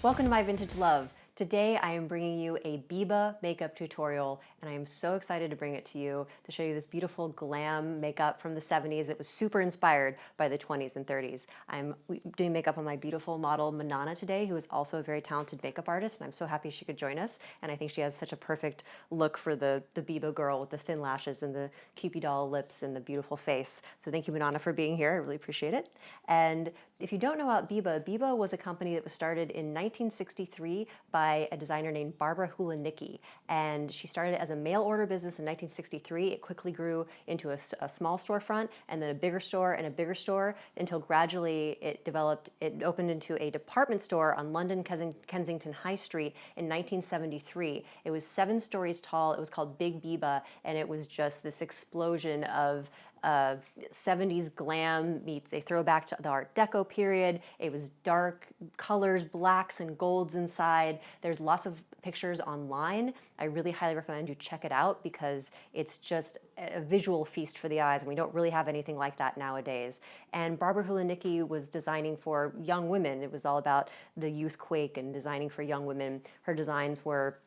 Welcome to My Vintage Love. Today I am bringing you a Biba makeup tutorial, and I am so excited to bring it to you to show you this beautiful glam makeup from the 70s that was super inspired by the 20s and 30s. I'm doing makeup on my beautiful model Manana today, who is also a very talented makeup artist, and I'm so happy she could join us. And I think she has such a perfect look for the Biba girl with the thin lashes and the Cupid doll lips and the beautiful face. So thank you, Manana, for being here. I really appreciate it. And if you don't know about Biba, Biba was a company that was started in 1963 by a designer named Barbara Hulanicki. And she started as a mail order business in 1963. It quickly grew into a small storefront and then a bigger store and a bigger store until gradually it opened into a department store on London Kensington High Street in 1973. It was 7 stories tall. It was called Big Biba, and it was just this explosion of 70s glam meets a throwback to the Art Deco period. It was dark colors, blacks and golds inside. There's lots of pictures online. I really highly recommend you check it out because it's just a visual feast for the eyes, and we don't really have anything like that nowadays. And Barbara Hulanicki was designing for young women. It was all about the youth quake and designing for young women. Her designs were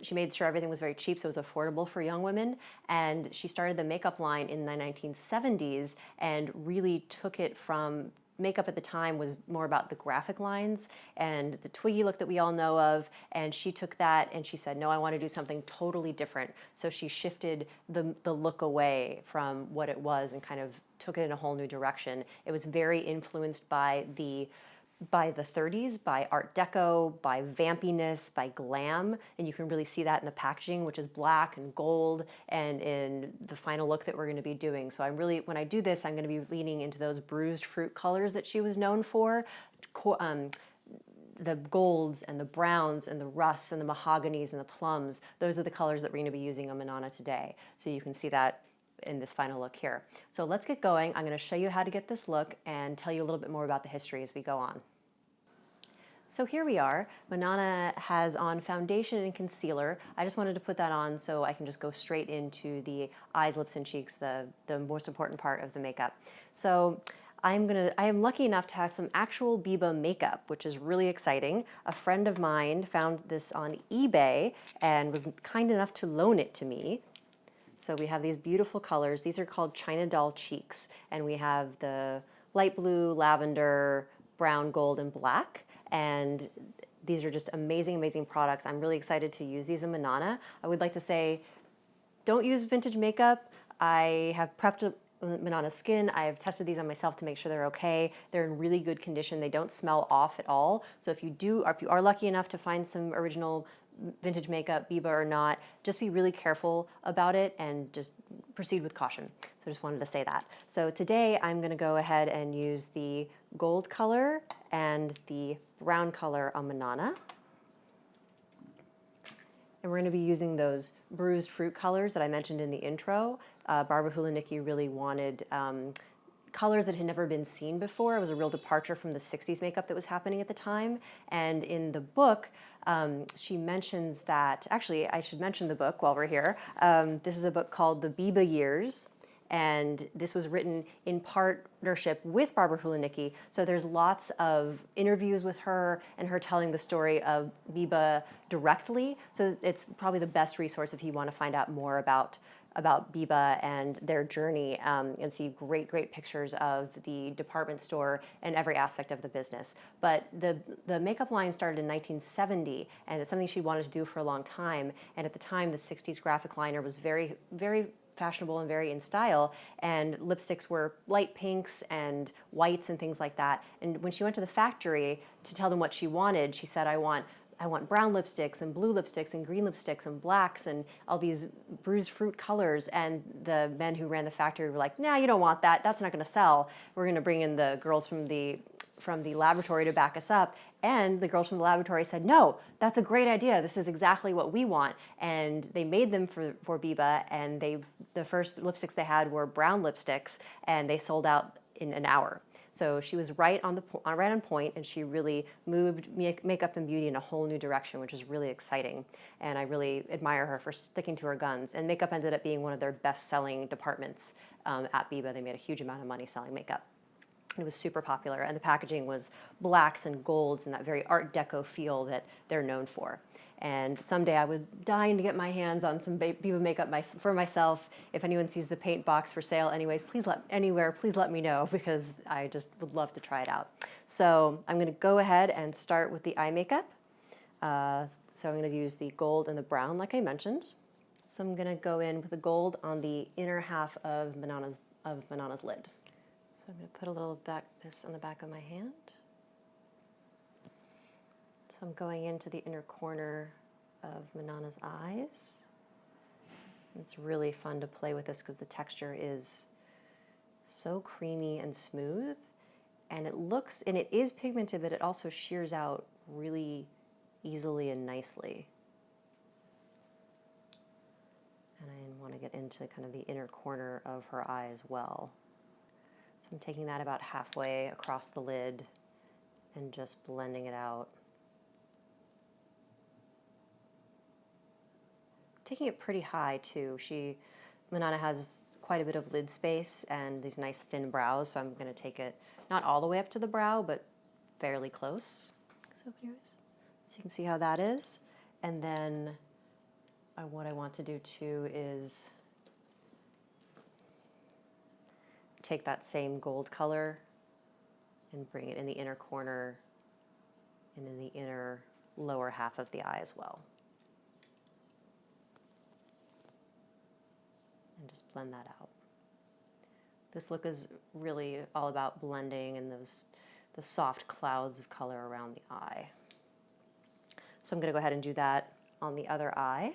she made sure everything was very cheap, so it was affordable for young women. And she started the makeup line in the 1970s and really took it from makeup at the time was more about the graphic lines and the twiggy look that we all know of. And she took that and she said, no, I want to do something totally different. So she shifted the look away from what it was and kind of took it in a whole new direction. It was very influenced by the 30s, by Art Deco, by vampiness, by glam, and you can really see that in the packaging, which is black and gold, and in the final look that we're going to be doing. So when I do this, I'm going to be leaning into those bruised fruit colors that she was known for, the golds and the browns and the rusts and the mahoganies and the plums. Those are the colors that we're going to be using on Manana today. So you can see that in this final look here. So let's get going. I'm going to show you how to get this look and tell you a little bit more about the history as we go on. So here we are. Manana has on foundation and concealer. I just wanted to put that on so I can just go straight into the eyes, lips, and cheeks, the most important part of the makeup. So I am lucky enough to have some actual Biba makeup, which is really exciting. A friend of mine found this on eBay and was kind enough to loan it to me. So we have these beautiful colors. These are called China Doll Cheeks, and we have the light blue, lavender, brown, gold, and black. And these are just amazing, amazing products. I'm really excited to use these in Manana. I would like to say, don't use vintage makeup. I have prepped Manana's skin. I have tested these on myself to make sure they're okay. They're in really good condition. They don't smell off at all. So if you are lucky enough to find some original vintage makeup, Biba or not, just be really careful about it and just proceed with caution. So I just wanted to say that. So today I'm going to go ahead and use the gold color and the brown color on Manana. And we're going to be using those bruised fruit colors that I mentioned in the intro. Barbara Hulanicki really wanted colors that had never been seen before. It was a real departure from the 60s makeup that was happening at the time. And in the book, she mentions that, actually, I should mention the book while we're here. This is a book called The Biba Years, and this was written in partnership with Barbara Hulanicki. So there's lots of interviews with her and her telling the story of Biba directly. So it's probably the best resource if you want to find out more about Biba and their journey and see great, great pictures of the department store and every aspect of the business. But the makeup line started in 1970, and it's something she wanted to do for a long time. And at the time, the 60s graphic liner was very, very fashionable and very in style, and lipsticks were light pinks and whites and things like that. And when she went to the factory to tell them what she wanted, she said, I want brown lipsticks and blue lipsticks and green lipsticks and blacks and all these bruised fruit colors. And the men who ran the factory were like, nah, you don't want that. That's not going to sell. We're going to bring in the girls from the laboratory to back us up. And the girls from the laboratory said, no, that's a great idea. This is exactly what we want. And they made them for Biba, and the first lipsticks they had were brown lipsticks, and they sold out in an hour. So she was right on point, and she really moved makeup and beauty in a whole new direction, which is really exciting. And I really admire her for sticking to her guns. And makeup ended up being one of their best-selling departments at Biba. They made a huge amount of money selling makeup. It was super popular, and the packaging was blacks and golds and that very Art Deco feel that they're known for. And someday I would dying to get my hands on some Biba makeup for myself. If anyone sees the paint box for sale anyways, please let me know, because I just would love to try it out. So I'm going to go ahead and start with the eye makeup. So I'm going to use the gold and the brown like I mentioned. So I'm going to go in with the gold on the inner half of Manana's lid. So I'm going to put a little this on the back of my hand. So I'm going into the inner corner of Manana's eyes. It's really fun to play with this because the texture is so creamy and smooth, and it is pigmented, but it also shears out really easily and nicely. And I want to get into kind of the inner corner of her eye as well. So I'm taking that about halfway across the lid and just blending it out. Taking it pretty high too. Manana has quite a bit of lid space and these nice thin brows, so I'm going to take it not all the way up to the brow, but fairly close. So you can see how that is. And then what I want to do too is take that same gold color and bring it in the inner corner and in the inner lower half of the eye as well. And just blend that out. This look is really all about blending and the soft clouds of color around the eye. So I'm going to go ahead and do that on the other eye.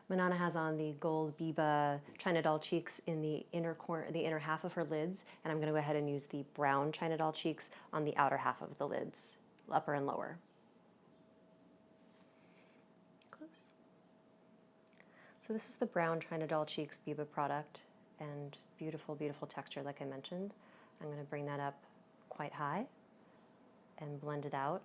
Manana has on the gold Biba China Doll cheeks in the inner corner, the inner half of her lids, and I'm going to go ahead and use the brown China Doll cheeks on the outer half of the lids, upper and lower. Close. So this is the brown China Doll cheeks Biba product, and just beautiful, beautiful texture like I mentioned. I'm going to bring that up quite high and blend it out.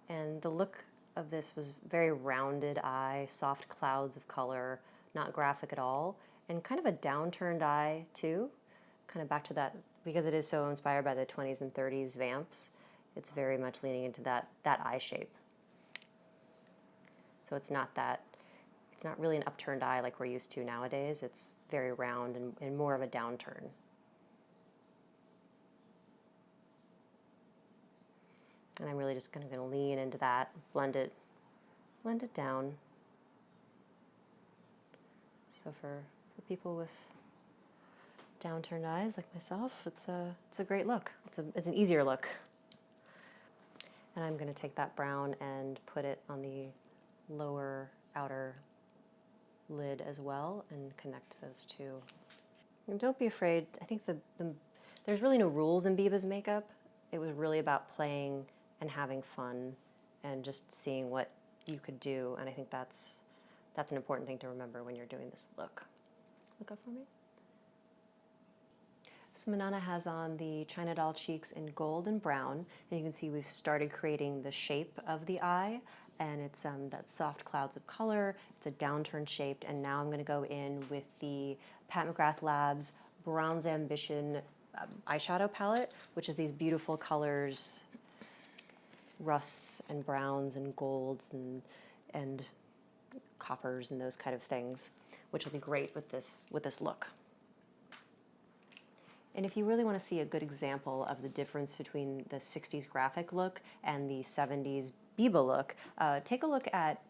And the look of this was very rounded eye, soft clouds of color, not graphic at all, and kind of a downturned eye too, kind of back to that, because it is so inspired by the 20s and 30s vamps. It's very much leaning into that eye shape. So it's not really an upturned eye like we're used to nowadays. It's very round and more of a downturn. And I'm really just kind of going to lean into that, blend it down. So for people with downturned eyes like myself, it's a great look. It's an easier look. And I'm going to take that brown and put it on the lower outer lid as well and connect those two. And don't be afraid. I think there's really no rules in Biba's makeup. It was really about playing and having fun and just seeing what you could do, and I think that's an important thing to remember when you're doing this look. Look up for me. So Manana has on the China Doll cheeks in gold and brown, and you can see we've started creating the shape of the eye, and it's that soft clouds of color. It's a downturn shaped, and now I'm going to go in with the Pat McGrath Labs Bronze Ambition eyeshadow palette, which is these beautiful colors, rusts and browns and golds and coppers and those kind of things, which will be great with this look. And if you really want to see a good example of the difference between the 60s graphic look and the 70s Biba look, take a look at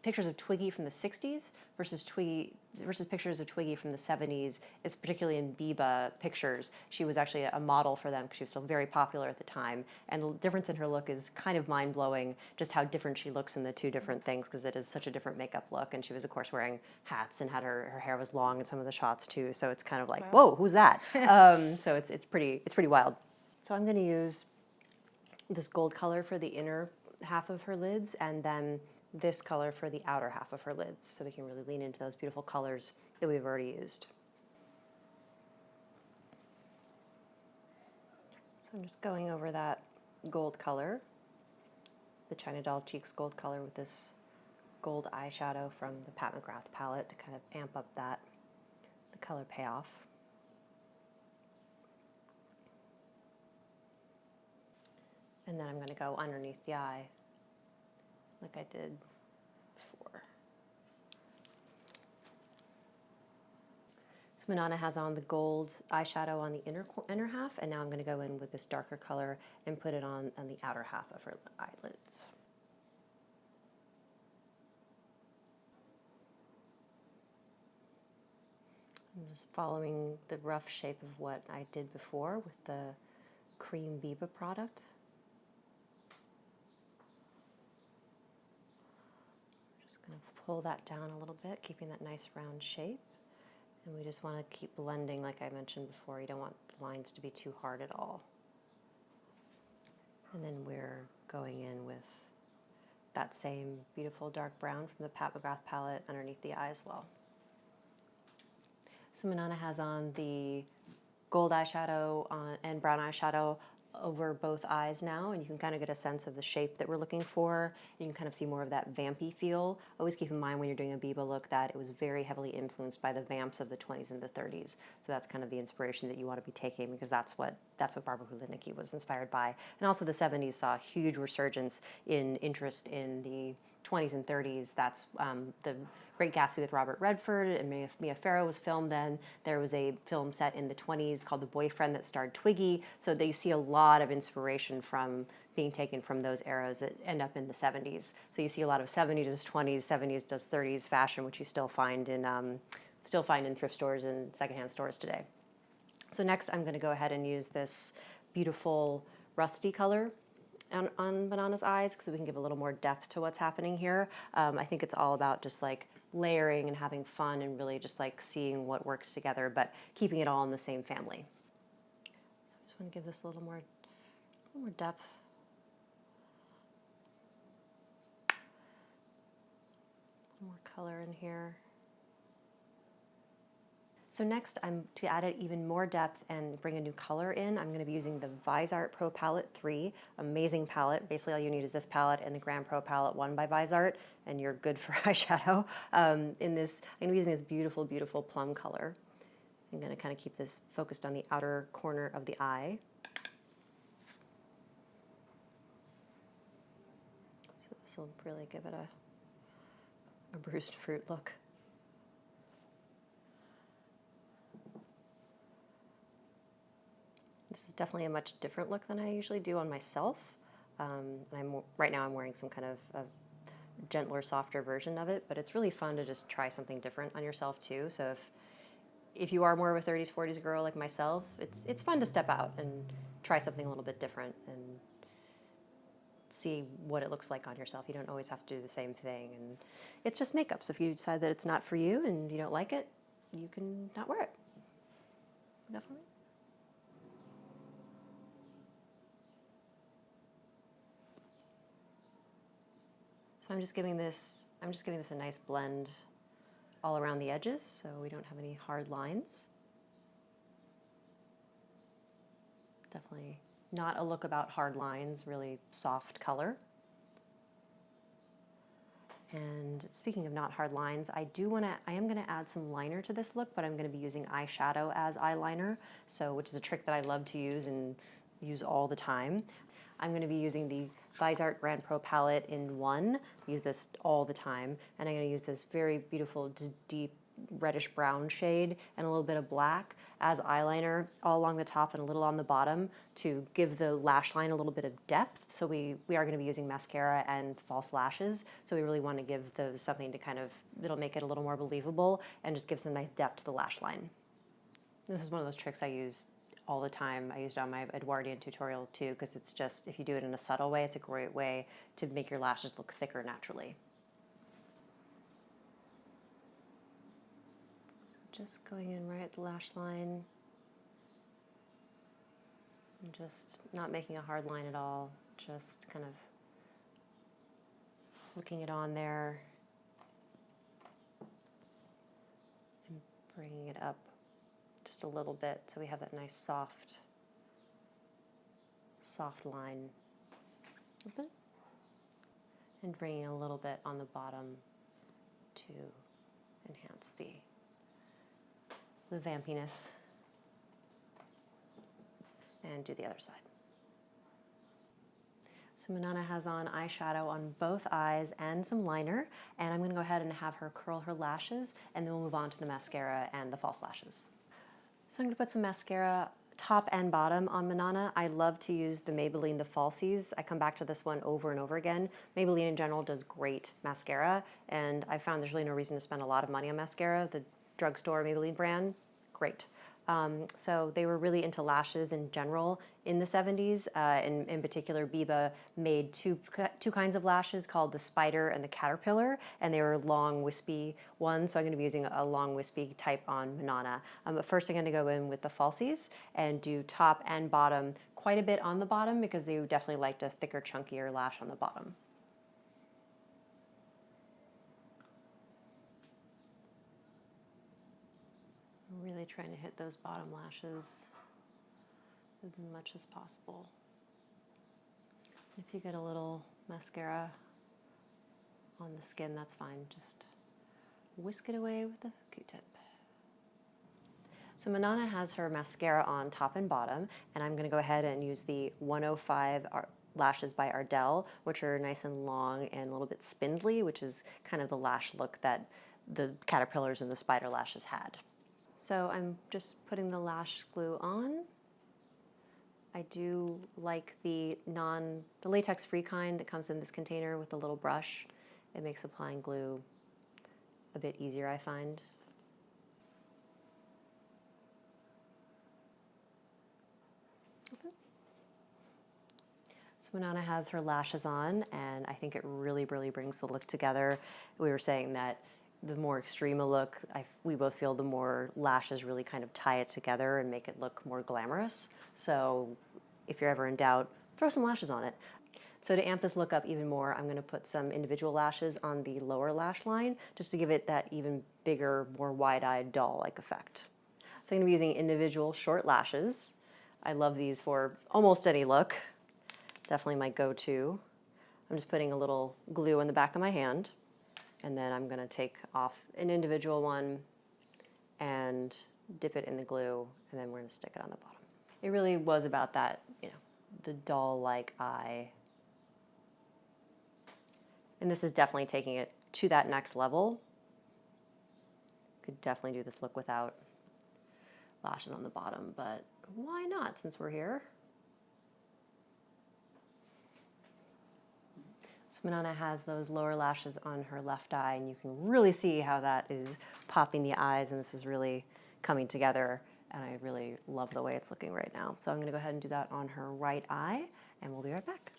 pictures of Twiggy from the 60s versus pictures of Twiggy from the 70s. It's particularly in Biba pictures. She was actually a model for them because she was still very popular at the time. And the difference in her look is kind of mind-blowing, just how different she looks in the two different things, because it is such a different makeup look. And she was, of course, wearing hats and had her hair was long in some of the shots too. So it's kind of like, wow. Whoa, who's that? So it's pretty wild. So I'm going to use this gold color for the inner half of her lids, and then this color for the outer half of her lids, so we can really lean into those beautiful colors that we've already used. So I'm just going over that gold color, the China Doll Cheeks gold color, with this gold eyeshadow from the Pat McGrath palette to kind of amp up the color payoff. And then I'm going to go underneath the eye like I did before. So Manana has on the gold eyeshadow on the inner half, and now I'm going to go in with this darker color and put it on the outer half of her eyelids. I'm just following the rough shape of what I did before with the cream Biba product. Just going to pull that down a little bit, keeping that nice round shape. And we just want to keep blending like I mentioned before. You don't want the lines to be too hard at all. And then we're going in with that same beautiful dark brown from the McGrath palette underneath the eye as well. So Manana has on the gold eyeshadow and brown eyeshadow over both eyes now, and you can kind of get a sense of the shape that we're looking for. You can kind of see more of that vampy feel. Always keep in mind when you're doing a Biba look that it was very heavily influenced by the vamps of the 20s and the 30s. So that's kind of the inspiration that you want to be taking, because that's what Barbara Hulanicki was inspired by. And also the 70s saw a huge resurgence in interest in the 20s and 30s. That's the Great Gatsby with Robert Redford, and Mia Farrow was filmed then. There was a film set in the 20s called The Boyfriend that starred Twiggy. So that you see a lot of inspiration from being taken from those eras that end up in the 70s. So you see a lot of 70s, 20s, 70s, 30s fashion, which you still find in thrift stores and secondhand stores today. So next I'm going to go ahead and use this beautiful rusty color on Manana's eyes, because we can give a little more depth to what's happening here. I think it's all about just like layering and having fun and really just like seeing what works together, but keeping it all in the same family. So I just want to give this a little more depth. A little more color in here. So next, to add it even more depth and bring a new color in, I'm going to be using the Viseart Pro Palette 3. Amazing palette. Basically, all you need is this palette and the Grand Pro Palette 1 by Viseart, and you're good for eyeshadow. I'm going to be using this beautiful, beautiful plum color. I'm going to kind of keep this focused on the outer corner of the eye. So this will really give it a bruised fruit look. This is definitely a much different look than I usually do on myself. Right now I'm wearing some kind of a gentler, softer version of it, but it's really fun to just try something different on yourself too. So if you are more of a 30s, 40s girl like myself, it's fun to step out and try something a little bit different and see what it looks like on yourself. You don't always have to do the same thing, and it's just makeup. So if you decide that it's not for you and you don't like it, you can not wear it. Definitely. So I'm just giving this a nice blend all around the edges, so we don't have any hard lines. Definitely not a look about hard lines, really soft color. And speaking of not hard lines, I am gonna add some liner to this look, but I'm gonna be using eyeshadow as eyeliner, which is a trick that I love to use and use all the time. I'm going to be using the Viseart Grand Pro palette in 1. I use this all the time, and I'm going to use this very beautiful, deep reddish brown shade and a little bit of black as eyeliner all along the top and a little on the bottom to give the lash line a little bit of depth. So we are going to be using mascara and false lashes, so we really want to give those something to that'll make it a little more believable and just give some nice depth to the lash line. This is one of those tricks I use all the time. I used it on my Edwardian tutorial too, because it's just, if you do it in a subtle way, it's a great way to make your lashes look thicker naturally. So just going in right at the lash line and just not making a hard line at all, just kind of flicking it on there and bringing it up just a little bit so we have that nice soft line. And bringing a little bit on the bottom to enhance the vampiness. And do the other side. So Manana has on eyeshadow on both eyes and some liner, and I'm gonna go ahead and have her curl her lashes, and then we'll move on to the mascara and the false lashes. So I'm gonna put some mascara top and bottom on Manana. I love to use the Maybelline, the Falsies. I come back to this one over and over again. Maybelline in general does great mascara, and I found there's really no reason to spend a lot of money on mascara. The drugstore Maybelline brand, great. So they were really into lashes in general in the 70s. In particular, Biba made two kinds of lashes called the spider and the caterpillar, and they were long, wispy ones. So I'm going to be using a long, wispy type on Manana. But first I'm going to go in with the Falsies and do top and bottom, quite a bit on the bottom because they definitely liked a thicker, chunkier lash on the bottom. Really trying to hit those bottom lashes as much as possible. If you get a little mascara on the skin, that's fine. Just whisk it away with a Q-tip. So Manana has her mascara on top and bottom, and I'm going to go ahead and use the 105 lashes by Ardell, which are nice and long and a little bit spindly, which is kind of the lash look that the caterpillars and the spider lashes had. So I'm just putting the lash glue on. I do like the latex-free kind that comes in this container with a little brush. It makes applying glue a bit easier, I find. Okay. So Manana has her lashes on, and I think it really, really brings the look together. We were saying that the more extreme a look, we both feel the more lashes really kind of tie it together and make it look more glamorous. So if you're ever in doubt, throw some lashes on it. So to amp this look up even more, I'm going to put some individual lashes on the lower lash line just to give it that even bigger, more wide-eyed, doll-like effect. So I'm going to be using individual short lashes. I love these for almost any look. Definitely my go-to. I'm just putting a little glue in the back of my hand. And then I'm going to take off an individual one and dip it in the glue, and then we're going to stick it on the bottom. It really was about that, the doll-like eye. And this is definitely taking it to that next level. Could definitely do this look without lashes on the bottom, but why not since we're here? Manana has those lower lashes on her left eye, and you can really see how that is popping the eyes, and this is really coming together, and I really love the way it's looking right now. So I'm going to go ahead and do that on her right eye, and we'll be right back.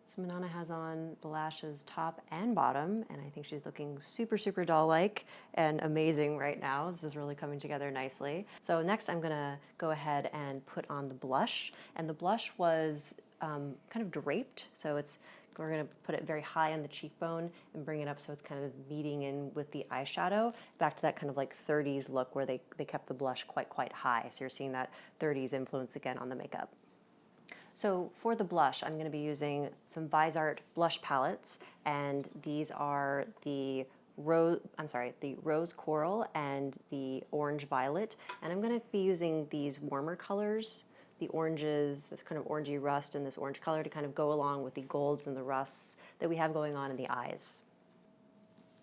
So Manana has on the lashes top and bottom, and I think she's looking super, super doll-like and amazing right now. This is really coming together nicely. So next I'm going to go ahead and put on the blush, and the blush was kind of draped, so we're going to put it very high on the cheekbone and bring it up so it's kind of meeting in with the eyeshadow, back to that kind of like 30s look where they kept the blush quite high. So you're seeing that 30s influence again on the makeup. So for the blush, I'm going to be using some Viseart blush palettes, and these are the rose coral and the orange violet, and I'm going to be using these warmer colors, the oranges, this kind of orangey rust and this orange color to kind of go along with the golds and the rusts that we have going on in the eyes.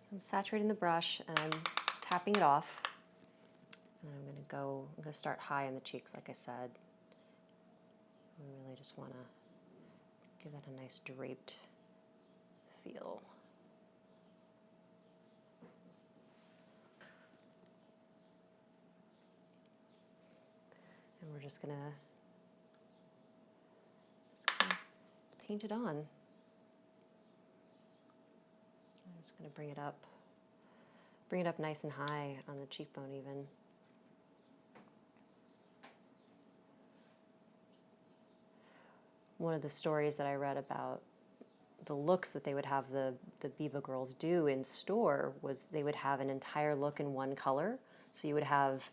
So I'm saturating the brush and I'm tapping it off. And I'm going to start high in the cheeks, like I said. I really just want to give that a nice draped feel. And we're just going to paint it on. I'm just going to bring it up nice and high on the cheekbone even. One of the stories that I read about the looks that they would have the Biba girls do in store was they would have an entire look in one color. So you would have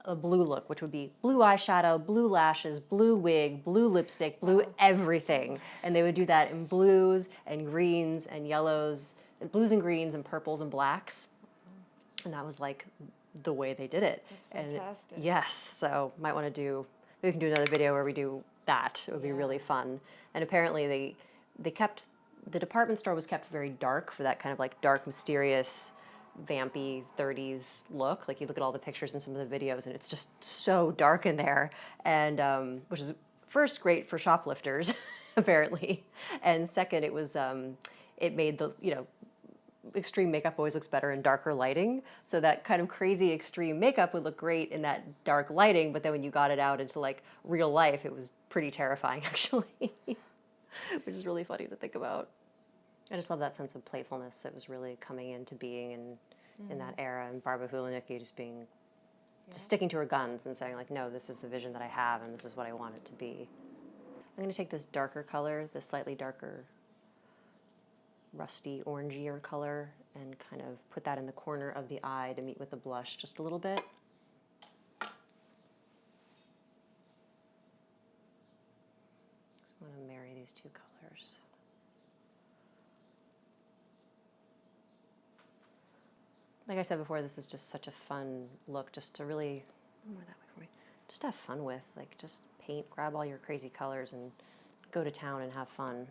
a blue look, which would be blue eyeshadow, blue lashes, blue wig, blue lipstick, blue everything. And they would do that in blues and greens and yellows, blues and greens and purples and blacks. And that was like the way they did it. That's fantastic. Yes, so might want to maybe we can do another video where we do that. It would be really fun. And apparently they kept, the department store was kept very dark for that kind of like dark, mysterious, vampy 30s look. Like you look at all the pictures and some of the videos and it's just so dark in there. And which is first great for shoplifters, apparently. And second, it was, it made the, you know, extreme makeup always looks better in darker lighting. So that kind of crazy extreme makeup would look great in that dark lighting, but then when you got it out into like real life, it was pretty terrifying actually, which is really funny to think about. I just love that sense of playfulness that was really coming into being in that era, and Barbara Hulanicki just being, just sticking to her guns and saying like, no, this is the vision that I have and this is what I want it to be. I'm gonna take this darker color, this slightly darker rusty orangier color, and kind of put that in the corner of the eye to meet with the blush just a little bit. Just want to marry these two colors. Like I said before, this is just such a fun look, just to really, more that way for me, just have fun with, like just paint, grab all your crazy colors and go to town and have fun.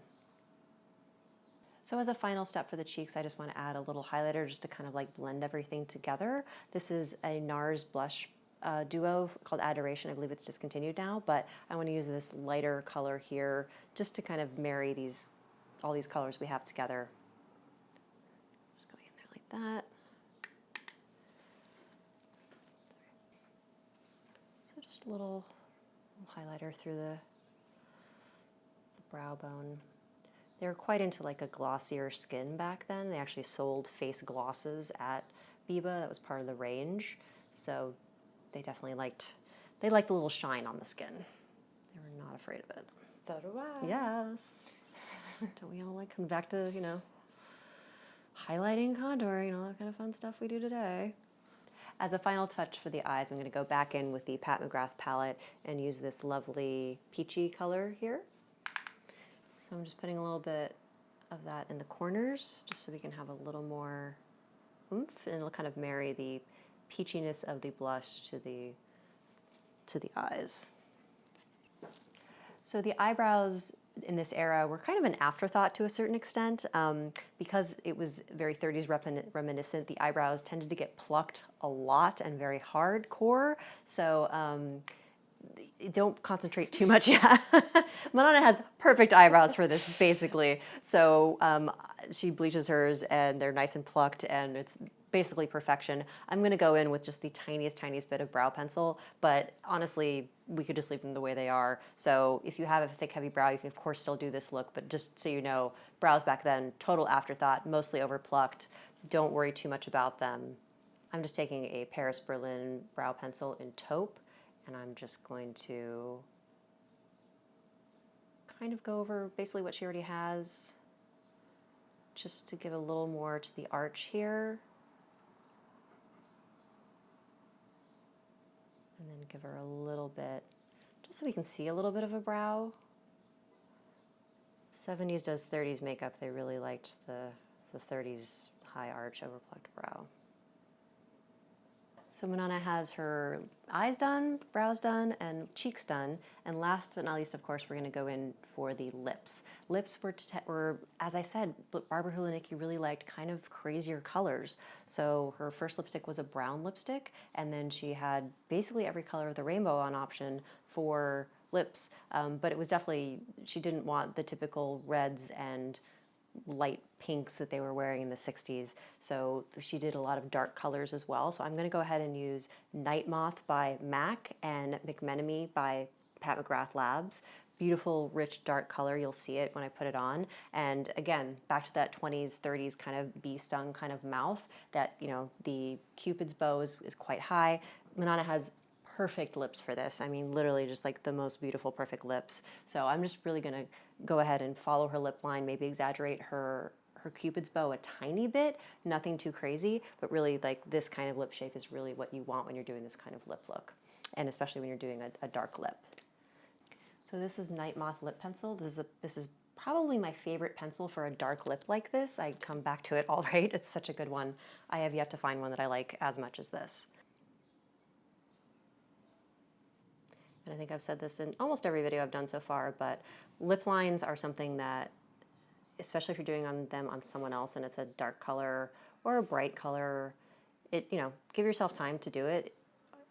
So as a final step for the cheeks, I just want to add a little highlighter just to kind of like blend everything together. This is a NARS blush duo called Adoration. I believe it's discontinued now, but I want to use this lighter color here just to kind of marry these, all these colors we have together. Just going in there like that. So just a little highlighter through the brow bone. They were quite into like a glossier skin back then. They actually sold face glosses at Biba. That was part of the range. So they definitely liked, they liked a little shine on the skin. They were not afraid of it. So do I. Yes. Don't we all like come back to, you know, highlighting, contouring, all that kind of fun stuff we do today. As a final touch for the eyes, I'm going to go back in with the Pat McGrath palette and use this lovely peachy color here. So I'm just putting a little bit of that in the corners just so we can have a little more oomph, and it'll kind of marry the peachiness of the blush to the eyes. So the eyebrows in this era were kind of an afterthought to a certain extent. Because it was very 30s reminiscent, the eyebrows tended to get plucked a lot and very hardcore. So don't concentrate too much. Yeah. Manana has perfect eyebrows for this, basically. So she bleaches hers and they're nice and plucked and it's basically perfection. I'm going to go in with just the tiniest bit of brow pencil, but honestly, we could just leave them the way they are. So if you have a thick, heavy brow, you can of course still do this look, but just so you know, brows back then, total afterthought, mostly overplucked. Don't worry too much about them. I'm just taking a Paris Berlin brow pencil in taupe, and I'm just going to kind of go over basically what she already has, just to give a little more to the arch here. And then give her a little bit, just so we can see a little bit of a brow. 70s does 30s makeup. They really liked the 30s high arch overplucked brow. So Manana has her eyes done, brows done, and cheeks done. And last but not least, of course, we're going to go in for the lips. Lips were, as I said, Barbara Hulanicki really liked kind of crazier colors. So her first lipstick was a brown lipstick, and then she had basically every color of the rainbow on option for lips. But it was definitely, she didn't want the typical reds and light pinks that they were wearing in the 60s. So she did a lot of dark colors as well. So I'm going to go ahead and use Nightmoth by MAC and McMenamy by Pat McGrath Labs. Beautiful, rich, dark color. You'll see it when I put it on. And again, back to that 20s, 30s kind of bee-stung kind of mouth that, you know, the Cupid's bow is quite high. Manana has perfect lips for this. I mean, literally just like the most beautiful, perfect lips. So I'm just really gonna go ahead and follow her lip line, maybe exaggerate her Cupid's bow a tiny bit, nothing too crazy, but really like this kind of lip shape is really what you want when you're doing this kind of lip look, and especially when you're doing a dark lip. So this is Nightmoth Lip Pencil. This is probably my favorite pencil for a dark lip like this. I come back to it all right. It's such a good one. I have yet to find one that I like as much as this. And I think I've said this in almost every video I've done so far, but lip lines are something that, especially if you're doing them on someone else and it's a dark color or a bright color, give yourself time to do it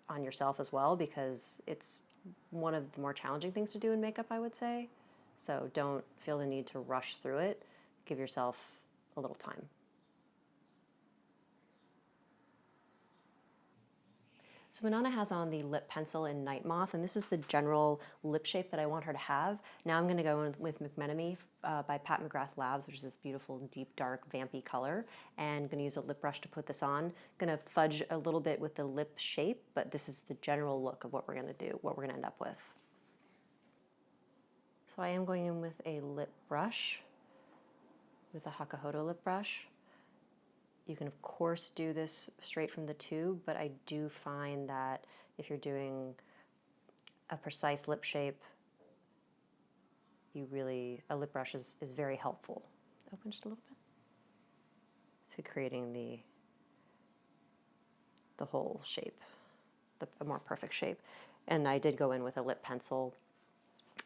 on yourself as well, because it's one of the more challenging things to do in makeup, I would say. So don't feel the need to rush through it. Give yourself a little time. So Manana has on the lip pencil in Nightmoth, and this is the general lip shape that I want her to have. Now I'm going to go in with McMenamy by McGrath Labs, which is this beautiful, deep, dark, vampy color, and I'm going to use a lip brush to put this on. Going to fudge a little bit with the lip shape, but this is the general look of what we're going to do, what we're going to end up with. So I am going in with a lip brush, with a Hakuhodo lip brush. You can, of course, do this straight from the tube, but I do find that if you're doing a precise lip shape, a lip brush is very helpful. Open just a little bit. So creating the whole shape, a more perfect shape. And I did go in with a lip pencil,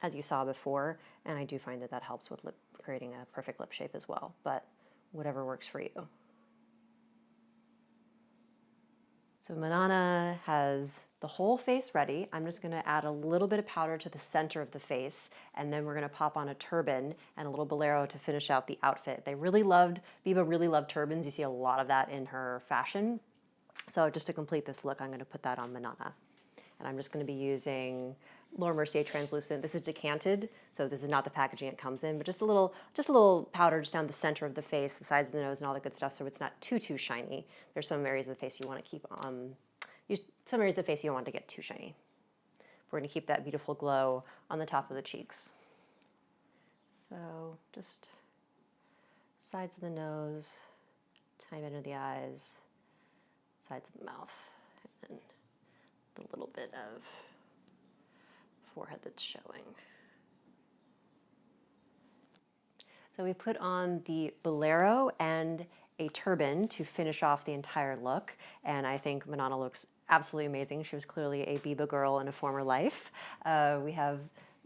as you saw before, and I do find that helps with creating a perfect lip shape as well, but whatever works for you. So Manana has the whole face ready. I'm just gonna add a little bit of powder to the center of the face, and then we're gonna pop on a turban and a little bolero to finish out the outfit. Biba really loved turbans. You see a lot of that in her fashion. So just to complete this look, I'm gonna put that on Manana. And I'm just gonna be using Laura Mercier translucent. This is decanted, so this is not the packaging it comes in, but just a little powder just down the center of the face, the sides of the nose, and all the good stuff, so it's not too shiny. There's some areas of the face you want to keep some areas of the face you don't want to get too shiny. We're going to keep that beautiful glow on the top of the cheeks. So just sides of the nose, tiny bit of the eyes, sides of the mouth, and then the little bit of forehead that's showing. So we put on the bolero and a turban to finish off the entire look, and I think Manana looks absolutely amazing. She was clearly a Biba girl in a former life. We have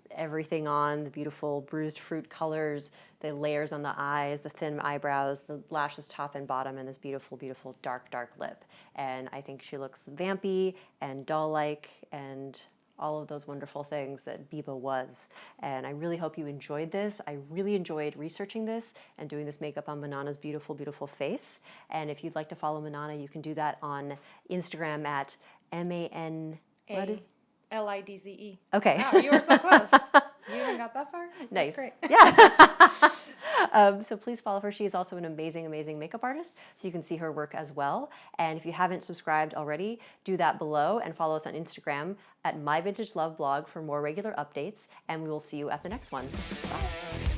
everything on, the beautiful bruised fruit colors, the layers on the eyes, the thin eyebrows, the lashes top and bottom, and this beautiful, beautiful dark lip. And I think she looks vampy and doll-like and all of those wonderful things that Biba was. And I really hope you enjoyed this. I really enjoyed researching this and doing this makeup on Manana's beautiful, beautiful face. And if you'd like to follow Manana, you can do that on Instagram at MANALIDZE. Okay. Wow, you were so close. You even got that far? Nice. That's great. Yeah. So please follow her. She is also an amazing, amazing makeup artist, so you can see her work as well. And if you haven't subscribed already, do that below and follow us on Instagram at My Vintage Love Blog for more regular updates. And we will see you at the next one. Bye.